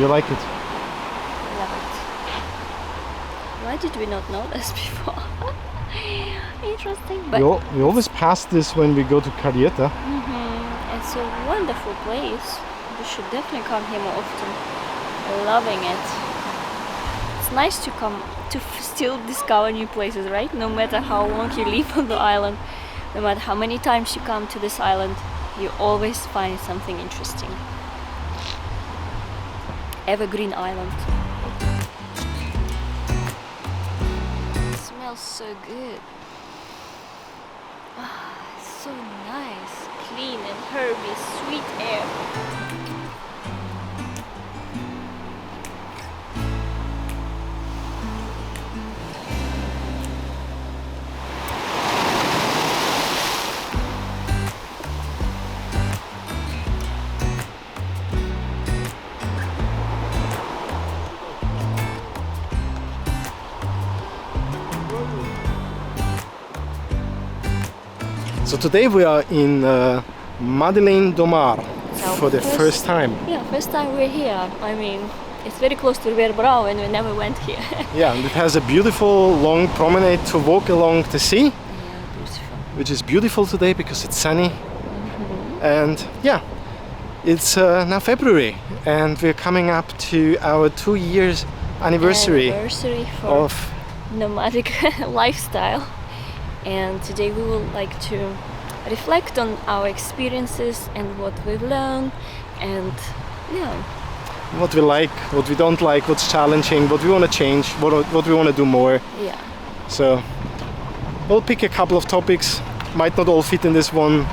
You like it? Love it. Why did we not know this before? Interesting. But We always pass this when we go to Karrieta. it's a wonderful place. We should definitely come here more often. Loving it. It's nice to come to still discover new places, right? No matter how long you live on the island, no matter how many times you come to this island, you always find something interesting. Evergreen Island. It smells so good. It's so nice, clean and herby, sweet air. So today we are in Madeleine do Mar for the first time. Yeah, first time we're here. I mean, it's very close to Verbrau and we never went here. Yeah, and it has a beautiful long promenade to walk along the sea, Yeah, beautiful. which is beautiful today because it's sunny. And yeah, it's now February and we're coming up to our 2 years anniversary For of nomadic lifestyle. And today we would like to reflect on our experiences and what we've learned and yeah. what we like, what we don't like, what's challenging, what we want to change, what we want to do more. Yeah. So we'll pick a couple of topics, might not all fit in this one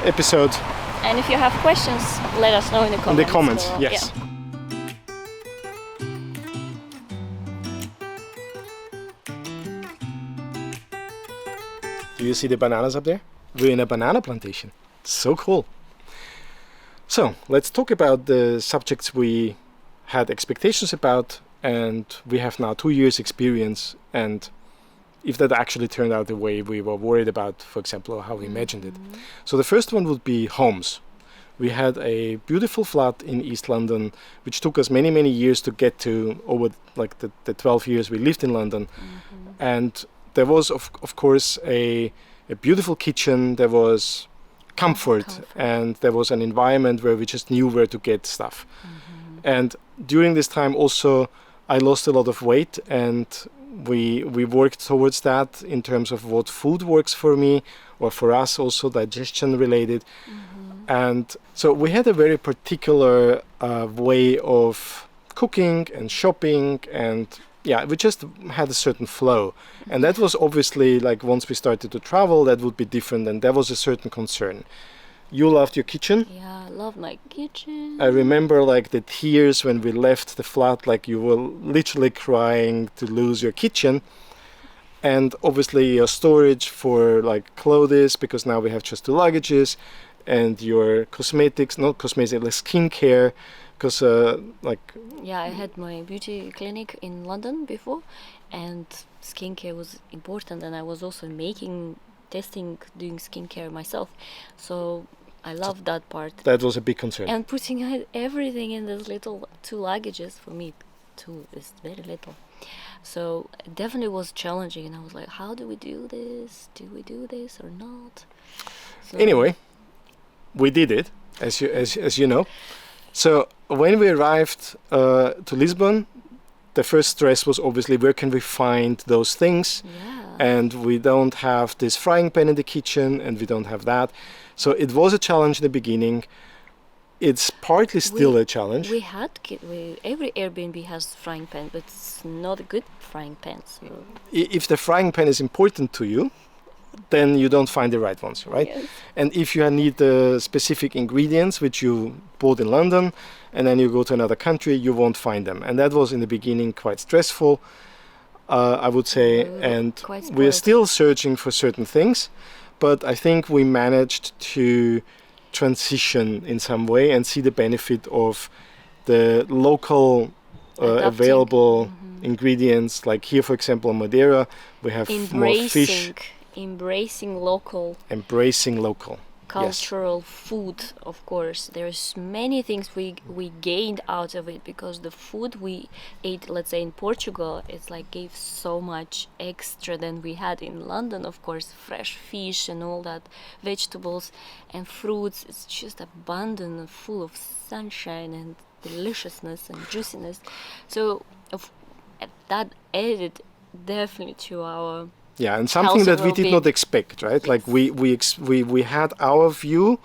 episode. And if you have questions, let us know in the comments. In the comments, below. yes. Yeah. Do you see the bananas up there? We're in a banana plantation. So cool. So let's talk about the subjects we had expectations about, and we have now 2 years experience, and if that actually turned out the way we were worried about, for example, or how we imagined it. So the first one would be homes. We had a beautiful flat in East London, which took us many, many years to get to over like the 12 years we lived in London. And there was, of course, a beautiful kitchen, there was comfort, and there was an environment where we just knew where to get stuff. And during this time also, I lost a lot of weight, and we worked towards that in terms of what food works for me, or for us also digestion related. And so we had a very particular way of cooking and shopping, and yeah, we just had a certain flow. And that was obviously, like, once we started to travel, that would be different, and there was a certain concern. You loved your kitchen. Yeah, I love my kitchen. I remember like the tears when we left the flat, like you were literally crying to lose your kitchen. And obviously your storage for like clothes, because now we have just 2 luggages, and your cosmetics, not cosmetics, like skincare, because Yeah, I had my beauty clinic in London before, and skincare was important, and I was also testing, doing skincare myself. So I love that part. That was a big concern. And putting everything in those little 2 luggages, for me, 2 is very little. So it definitely was challenging, and I was like, how do we do this? Do we do this or not? So Anyway, we did it, as you know. So when we arrived to Lisbon, the first stress was obviously where can we find those things. yeah. And we don't have this frying pan in the kitchen, and we don't have that. So it was a challenge in the beginning. It's partly still a challenge. Every Airbnb has frying pan, but it's not a good frying pan. So If the frying pan is important to you, then you don't find the right ones, right? Yes. And if you need the specific ingredients which you bought in London, and then you go to another country, you won't find them. And that was in the beginning quite stressful, I would say. And quite we're spoiled. still searching for certain things, but I think we managed to transition in some way and see the benefit of the local Adapting. available ingredients. Like here, for example, on Madeira, we have more fish. embracing local. Embracing local. cultural food, of course. There's many things we gained out of it, because the food we ate, let's say in Portugal, it's like gave so much extra than we had in London. Of course, fresh fish and all that, vegetables and fruits. It's just abundant and full of sunshine and deliciousness and juiciness. So that added definitely to our Yeah, and something health that and we did not well-being. expect, right? Like we had our view,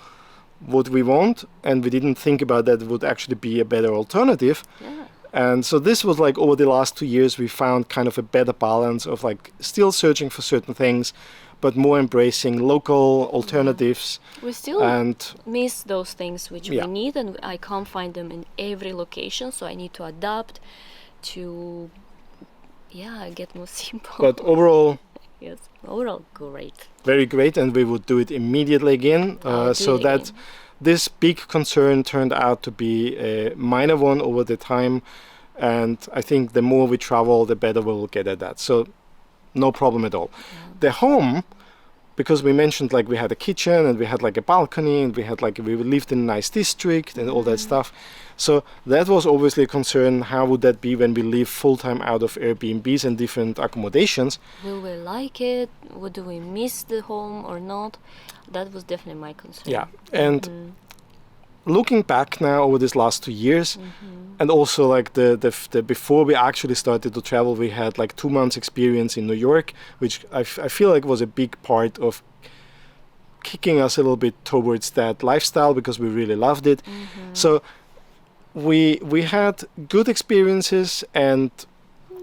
what we want, and we didn't think about that would actually be a better alternative. Yeah. And so this was like over the last 2 years, we found kind of a better balance of like still searching for certain things, but more embracing local alternatives. We still And miss those things which Yeah. we need, and I can't find them in every location, so I need to adapt to get more simple. but overall, Yes, overall great. very great, and we would do it immediately again. I'll do So it that again. this big concern turned out to be a minor one over the time, and I think the more we travel, the better we will get at that. So no problem at all. The home, because we mentioned like we had a kitchen and we had like a balcony and we lived in a nice district and all that stuff. So that was obviously a concern. How would that be when we live full time out of Airbnbs and different accommodations? Will we like it? What do we miss the home or not? That was definitely my concern. Yeah, and looking back now over these last 2 years, and also like the before we actually started to travel, we had like 2 months experience in New York, which I feel like was a big part of kicking us a little bit towards that lifestyle, because we really loved it. So we had good experiences and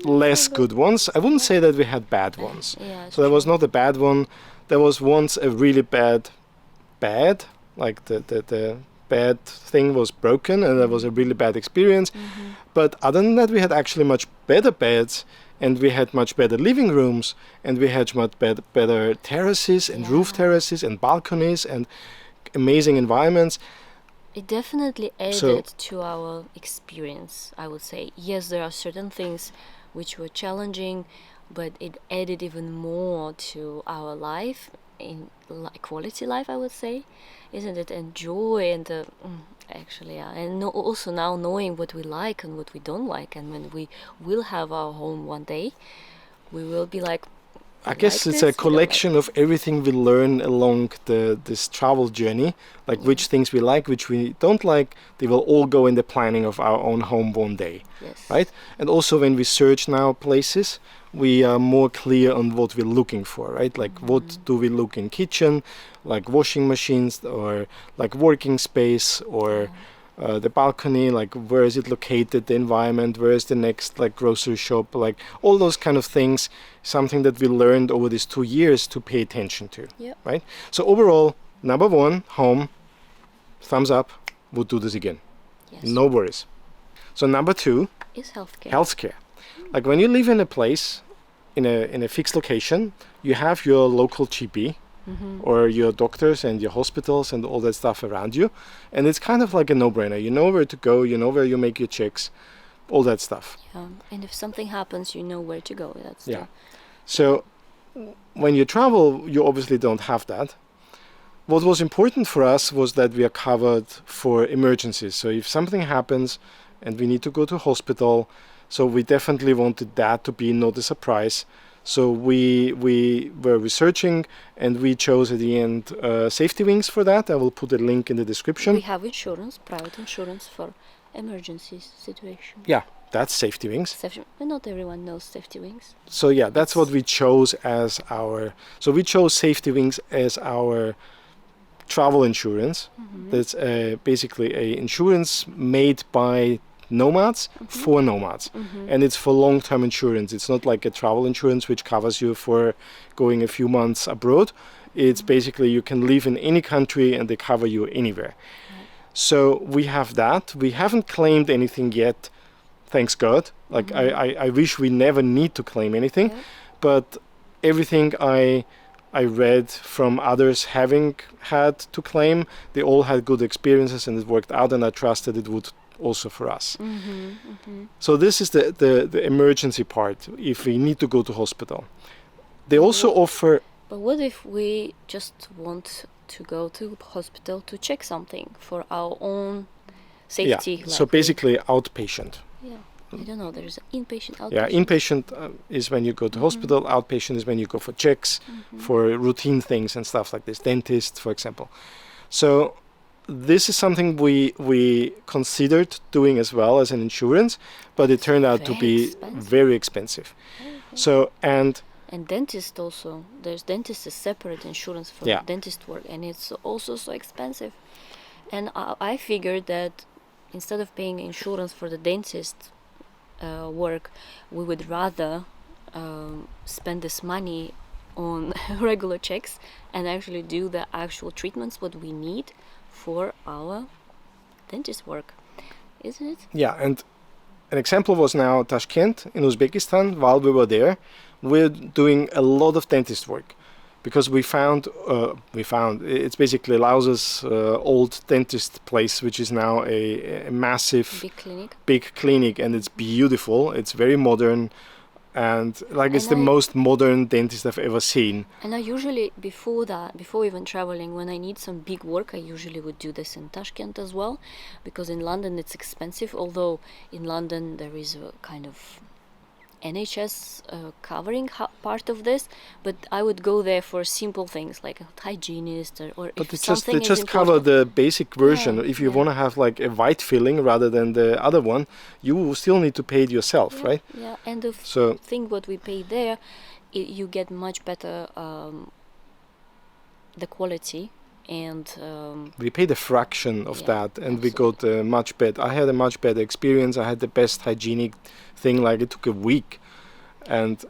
less good ones. I wouldn't say that we had bad ones. Yeah, it's So there was true. not a bad one. There was once a really bad, like the bad thing was broken, and that was a really bad experience. But other than that, we had actually much better beds, and we had much better living rooms, and we had much better terraces and roof Yeah. terraces and balconies and amazing environments. It definitely added So- to our experience, I would say. Yes, there are certain things which were challenging, but it added even more to our life, in quality life, I would say, isn't it? And joy and the actually, yeah. And also now knowing what we like and what we don't like, and when we will have our home one day, we will be like, I guess like it's this, a we don't collection of everything we learn along this travel journey, like which things we like, which we don't like. They will all go in the planning of our own home one day, Yes. right? And also when we search now places, we are more clear on what we're looking for, right? Like what do we look in kitchen, like washing machines, or like working space, or the balcony, like where is it located, the environment, where is the next like grocery shop, like all those kind of things, something that we learned over these 2 years to pay attention to. Yep. Right? So overall, number 1, home, thumbs up, would do this again. Yes. No worries. So number 2, Is healthcare. healthcare. Like when you live in a place, in a fixed location, you have your local GP, or your doctors and your hospitals and all that stuff around you, and it's kind of like a no-brainer. You know where to go, you know where you make your checks, all that stuff. And if something happens, you know where to go. That's Yeah. So when you travel, you obviously don't have that. What was important for us was that we are covered for emergencies. So if something happens and we need to go to hospital, so we definitely wanted that to be not a surprise. So we were researching, and we chose at the end Safety Wings for that. I will put a link in the description. We have insurance, private insurance for emergency situation. Yeah, that's Safety Wings. But not everyone knows Safety Wings. So yeah, that's what we chose as our. So we chose Safety Wings as our travel insurance. That's basically a insurance made by nomads for nomads, and it's for long-term insurance. It's not like a travel insurance which covers you for going a few months abroad. It's basically you can live in any country and they cover you anywhere. So we have that. We haven't claimed anything yet, thanks God. Like I wish we never need to claim anything, but everything I read from others having had to claim, they all had good experiences and it worked out, and I trusted it would also for us. So this is the emergency part if we need to go to hospital. They also offer. But what if we just want to go to hospital to check something for our own safety. Yeah, so basically outpatient. Yeah, I don't know, there's inpatient, outpatient. Yeah, inpatient is when you go to hospital, outpatient is when you go for checks, for routine things and stuff like this, dentist, for example. So this is something we considered doing as well as an insurance, but it turned out to be very expensive. So, and dentist also, there's dentist is separate insurance for dentist work, and it's also so expensive. And I figured that instead of paying insurance for the dentist work, we would rather spend this money on regular checks and actually do the actual treatments what we need for our dentist work, isn't it? Yeah, and an example was now Tashkent in Uzbekistan. While we were there, we're doing a lot of dentist work because we found it's basically Laus's old dentist place, which is now a massive big clinic, and it's beautiful. It's very modern, and it's the most modern dentist I've ever seen. And I usually, before even traveling, when I need some big work, I usually would do this in Tashkent as well, because in London it's expensive, although in London there is a kind of NHS covering part of this, but I would go there for simple things like a hygienist or but if something they just cover the basic version. If you want to have like a white filling rather than the other one, you still need to pay it yourself, right? Yeah, and the thing what we pay there, you get much better the quality, and we paid a fraction of that, and we got much better. I had a much better experience. I had the best hygienic thing. Like it took a week, and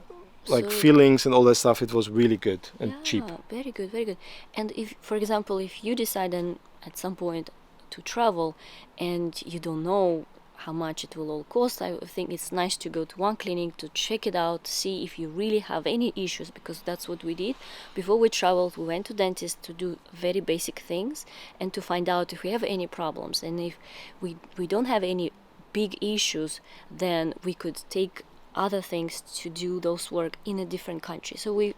fillings and all that stuff. It was really good and cheap. Very good, very good. And if, for example, if you decide then at some point to travel, and you don't know how much it will all cost, I think it's nice to go to one clinic to check it out, see if you really have any issues, because that's what we did. Before we traveled, we went to dentist to do very basic things and to find out if we have any problems. And if we don't have any big issues, then we could take other things to do those work in a different country. So we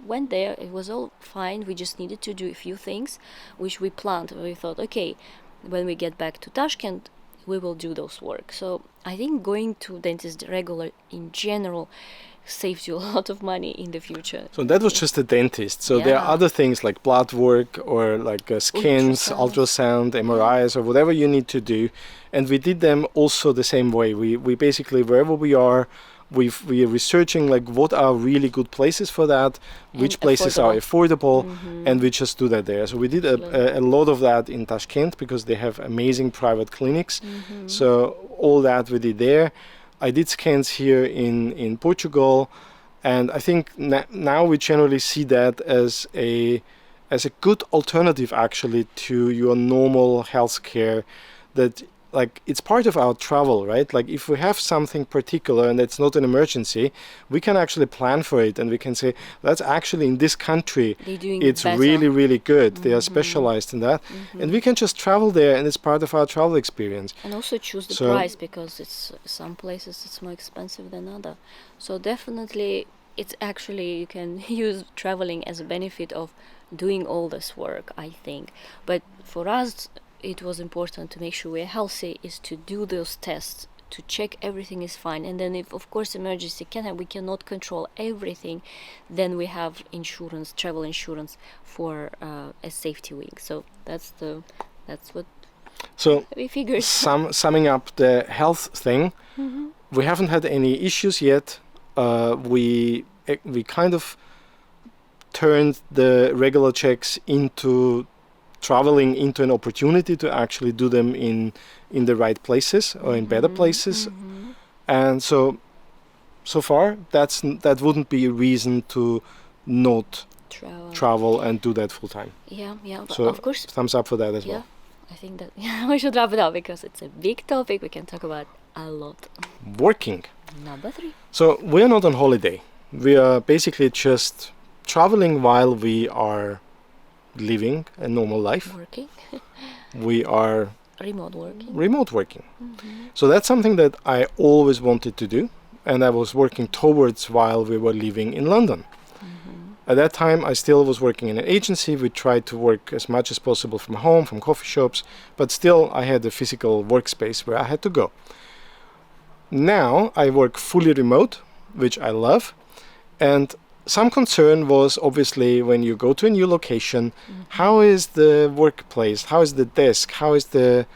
went there, it was all fine, we just needed to do a few things which we planned. We thought, okay, when we get back to Tashkent, we will do those work. So I think going to dentist regular in general saves you a lot of money in the future. So that was just a dentist. So there are other things like blood work or like scans, ultrasound, MRIs, or whatever you need to do. And we did them also the same way. We basically, wherever we are are researching like what are really good places for that, which places are affordable, and we just do that there. So we did a lot of that in Tashkent because they have amazing private clinics. So all that we did there. I did scans here in Portugal, and I think now we generally see that as a good alternative actually to your normal healthcare. That like it's part of our travel, right? Like if we have something particular and it's not an emergency, we can actually plan for it, and we can say that's actually in this country it's really, really good. They are specialized in that, and we can just travel there, and it's part of our travel experience. And also choose the price, because it's some places it's more expensive than other. So definitely it's actually, you can use traveling as a benefit of doing all this work, I think. But for us, it was important to make sure we're healthy, is to do those tests, to check everything is fine. And then if, of course, emergency we cannot control everything, then we have insurance, travel insurance for a safety wing. So that's what we figured. Summing up the health thing, we haven't had any issues yet. We kind of turned the regular checks into traveling into an opportunity to actually do them in the right places or in better places, and so far that wouldn't be a reason to not travel and do that full time. So of course, thumbs up for that as well. I think that we should wrap it up because it's a big topic. We can talk about a lot. Working. Number 3. So we're not on holiday. We are basically just traveling while we are living a normal life. Working. We are remote working. So that's something that I always wanted to do, and I was working towards while we were living in London. At that time, I still was working in an agency. We tried to work as much as possible from home, from coffee shops, but still I had a physical workspace where I had to go. Now I work fully remote, which I love, and some concern was obviously when you go to a new location, how is the workplace, how is the desk, how is the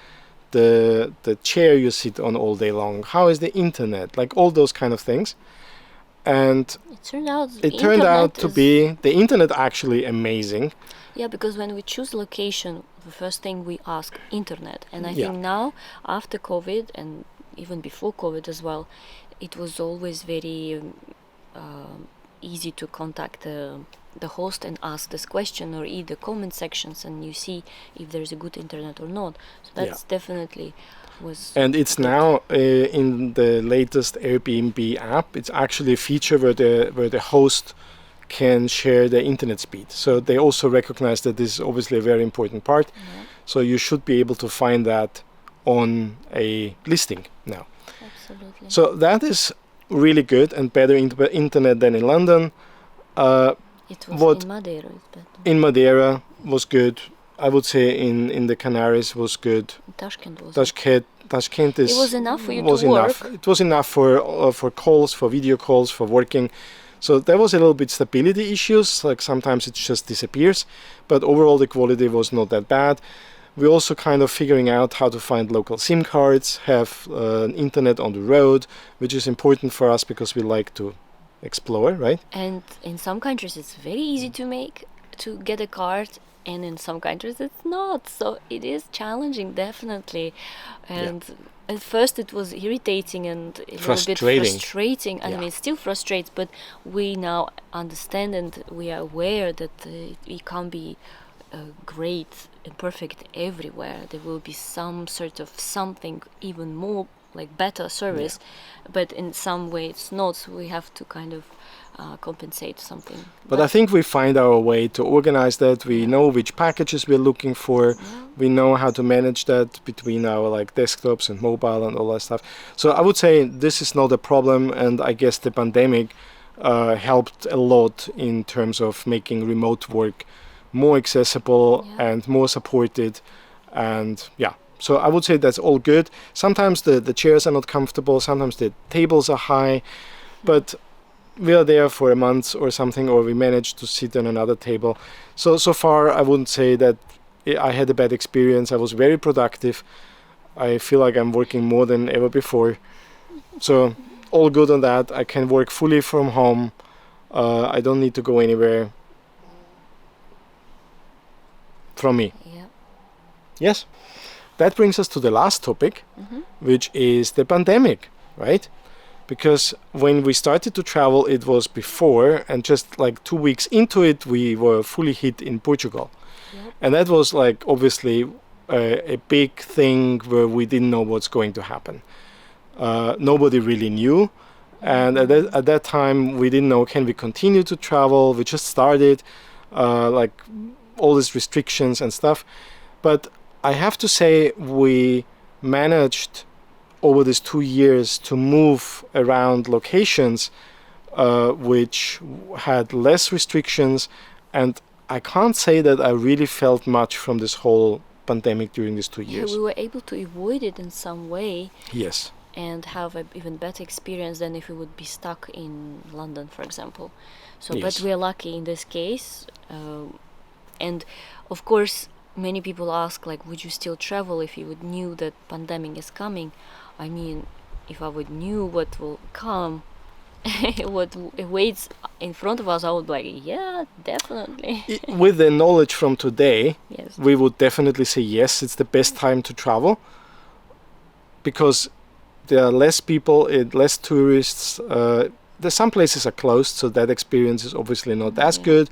chair you sit on all day long, how is the internet, like all those kind of things. And it turned out to be the internet actually amazing. Yeah, because when we choose location, the first thing we ask internet, and I Yeah. think now after COVID and even before COVID as well, it was always very easy to contact the host and ask this question or read the comment sections, and you see if there's a good internet or not. So that's definitely was. And it's good. now in the latest Airbnb app. It's actually a feature where the host can share the internet speed. So they also recognize that this is obviously a very important part. Yeah, So you should be able to find that on a listing now. absolutely. So that is really good and better internet than in London. It was what- in Madeira. It's better. In Madeira was good. I would say in the Canaries was good. Tashkent was. Tashkent is It was enough for you was to enough. work. It was enough for calls, for video calls, for working. So there was a little bit stability issues. Like sometimes it just disappears, but overall the quality was not that bad. We also kind of figuring out how to find local SIM cards, have internet on the road, which is important for us because we like to explore, right? And in some countries it's very easy to get a card, and in some countries it's not. So it is challenging, definitely. And at first it was irritating and a little bit Frustrating. frustrating. I Yeah. mean, it still frustrates, but we now understand and we are aware that it can't be great and perfect everywhere. There will be some sort of something even more like better service, but in some way it's not. So we have to kind of compensate something. But I think we find our way to organize that. We know which packages we're looking for. We know how to manage that between our like desktops and mobile and all that stuff. So I would say this is not a problem, and I guess the pandemic helped a lot in terms of making remote work more accessible and more supported. And so I would say that's all good. Sometimes the chairs are not comfortable, sometimes the tables are high, but we are there for a month or something, or we managed to sit on another table. So far I wouldn't say that I had a bad experience. I was very productive. I feel like I'm working more than ever before. So all good on that. I can work fully from home. I don't need to go anywhere from me. Yeah. Yes. That brings us to the last topic, which is the pandemic, right? Because when we started to travel, it was before, and just like 2 weeks into it, we were fully hit in Portugal. Yep. And that was like obviously a big thing where we didn't know what's going to happen. Nobody really knew. And at that time, we didn't know, can we continue to travel? We just started, like all these restrictions and stuff. But I have to say, we managed over these 2 years to move around locations which had less restrictions, and I can't say that I really felt much from this whole pandemic during these 2 Yeah, years. we were able to avoid it in some way Yes. and have an even better experience than if we would be stuck in London, for example. So, Yes. but we are lucky in this case. And of course, many people ask, like, would you still travel if you would knew that pandemic is coming? I mean, if I would knew what will come, what awaits in front of us, I would be like, yeah, definitely. With the knowledge from today, Yes. we would definitely say yes, it's the best time to travel, because there are less people, less tourists. Some places are closed, so that experience is obviously not as good.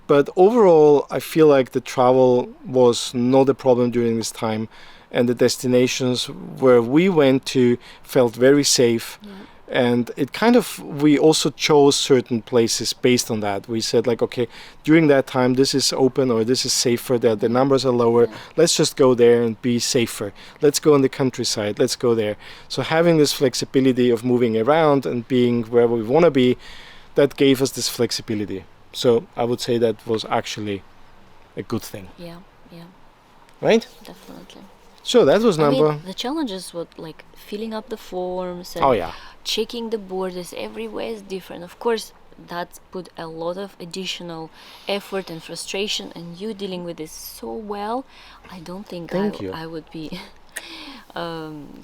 But overall, I feel like the travel was not a problem during this time, and the destinations where we went to felt very safe. Yeah. And it kind of, we also chose certain places based on that. We said like, okay, during that time, this is open or this is safer, the numbers are lower. Yeah. Let's just go there and be safer. Let's go on the countryside, let's go there. So having this flexibility of moving around and being wherever we want to be, that gave us this flexibility. So I would say that was actually a good thing, Yeah, yeah, right? definitely. So that was I number. mean, the challenges were like filling up the forms and Oh yeah, checking the borders everywhere is different. Of course, that put a lot of additional effort and frustration, and you dealing with this so well. I don't think Thank you. I would be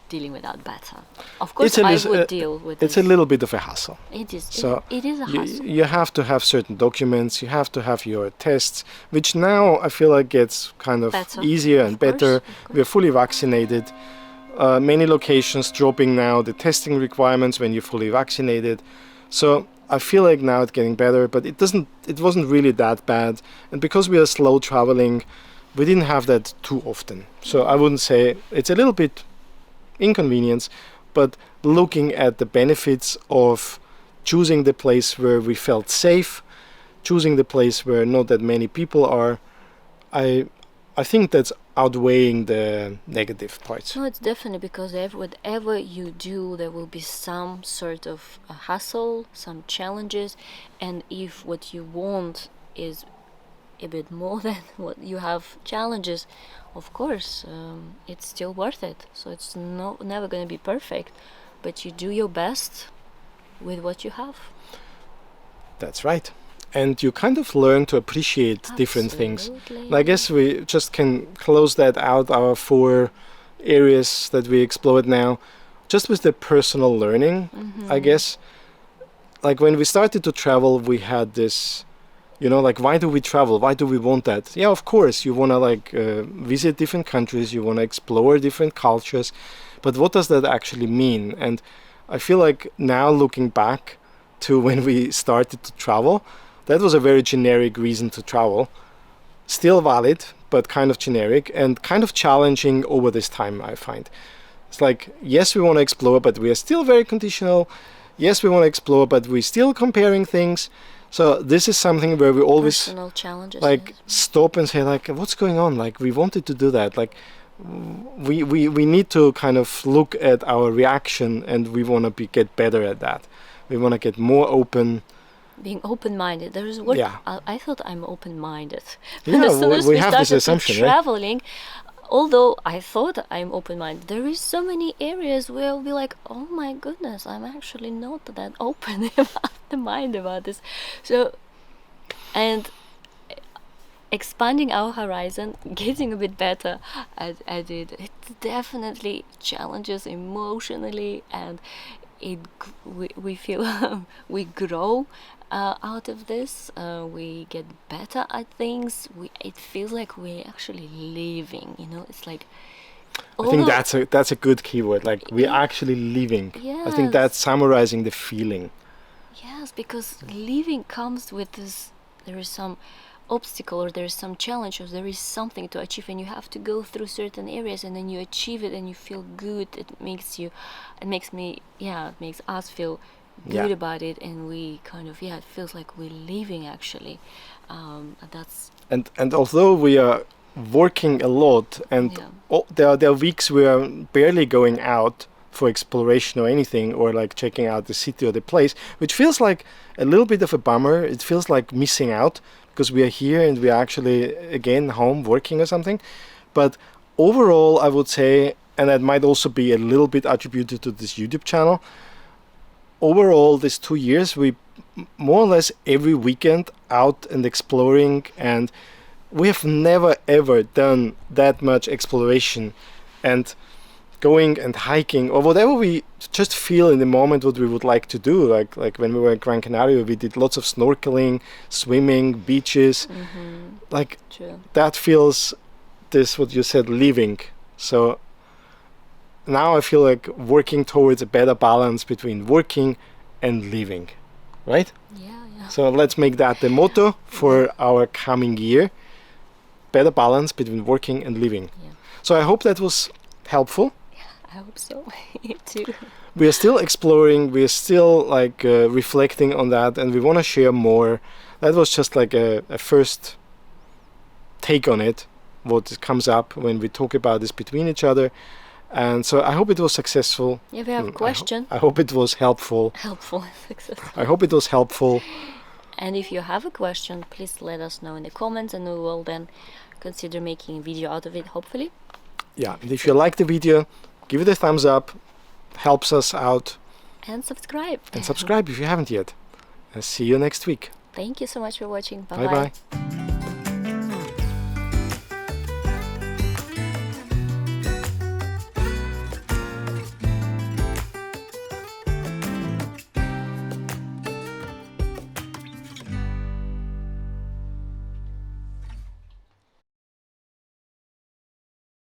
dealing with that better. Of course, It's a I lis- would deal with it's this. a little bit of a hassle. It is. So it is a hassle. you have to have certain documents. You have to have your tests, which now I feel like gets kind of Better, easier of and better. course, of We're fully vaccinated. Many locations dropping now the testing requirements when you're fully vaccinated. So I feel like now it's getting better, but it wasn't really that bad. And because we are slow traveling, we didn't have that too often. So I wouldn't say it's a little bit inconvenience, but looking at the benefits of choosing the place where we felt safe, choosing the place where not that many people are, I think that's outweighing the negative parts. No, it's definitely because whatever you do, there will be some sort of a hassle, some challenges, and if what you want is a bit more than what you have challenges, of course, it's still worth it. So it's never going to be perfect, but you do your best with what you have. That's right. And you kind of learn to appreciate different things. Absolutely. And I guess we just can close that out, our 4 areas that we explored now, just with the personal learning, I guess. Like when we started to travel, we had this, like, why do we travel? Why do we want that? Yeah, of course, you want to like visit different countries, you want to explore different cultures, but what does that actually mean? And I feel like now looking back to when we started to travel, that was a very generic reason to travel. Still valid, but kind of generic and kind of challenging over this time, I find. It's like, yes, we want to explore, but we are still very conditional. Yes, we want to explore, but we're still comparing things. So this is something where we always Personal challenges. like stop and say like, what's going on? Like we wanted to do that. Like we need to kind of look at our reaction, and we want to get better at that. We want to get more open. Being open-minded. There is what Yeah. I thought I'm open-minded. Yeah, As soon as we we have this started assumption, right? traveling, although I thought I'm open-minded, there is so many areas where I'll be like, oh my goodness, I'm actually not that open about the mind about this. So, and expanding our horizon, getting a bit better at it. It definitely challenges emotionally, and we feel we grow out of this. We get better at things. It feels like we're actually living. It's like. I think that's a good keyword. Like we're actually living. I think that's summarizing the feeling. Yes, because living comes with this. There is some obstacle, or there is some challenge, or there is something to achieve, and you have to go through certain areas, and then you achieve it, and you feel good. It makes us feel good about it, and we kind of it feels like we're living actually. That's and although we are working a lot, and there are weeks we are barely going out for exploration or anything, or like checking out the city or the place, which feels like a little bit of a bummer. It feels like missing out because we are here and we are actually again home working or something. But overall, I would say, and that might also be a little bit attributed to this YouTube channel, overall these 2 years we more or less every weekend out and exploring, and we have never ever done that much exploration and going and hiking or whatever we just feel in the moment what we would like to do. Like when we were in Gran Canaria, we did lots of snorkeling, swimming, beaches. Like true. that feels this what you said, living. So now I feel like working towards a better balance between working and living, right? Yeah. So let's make that the motto for our coming year. Better balance between working and living. Yeah. So I hope that was helpful. I hope so. Me too. We are still exploring, we are still like reflecting on that, and we want to share more. That was just like a first take on it, what comes up when we talk about this between each other. And so I hope it was successful. If you have a question, I hope it was helpful. helpful and successful. I hope it was helpful. And if you have a question, please let us know in the comments, and we will then consider making a video out of it, hopefully. Yeah, and if you like the video, give it a thumbs up, helps us out. And subscribe. And subscribe if you haven't yet. And see you next week. Thank you so much for watching. Bye bye.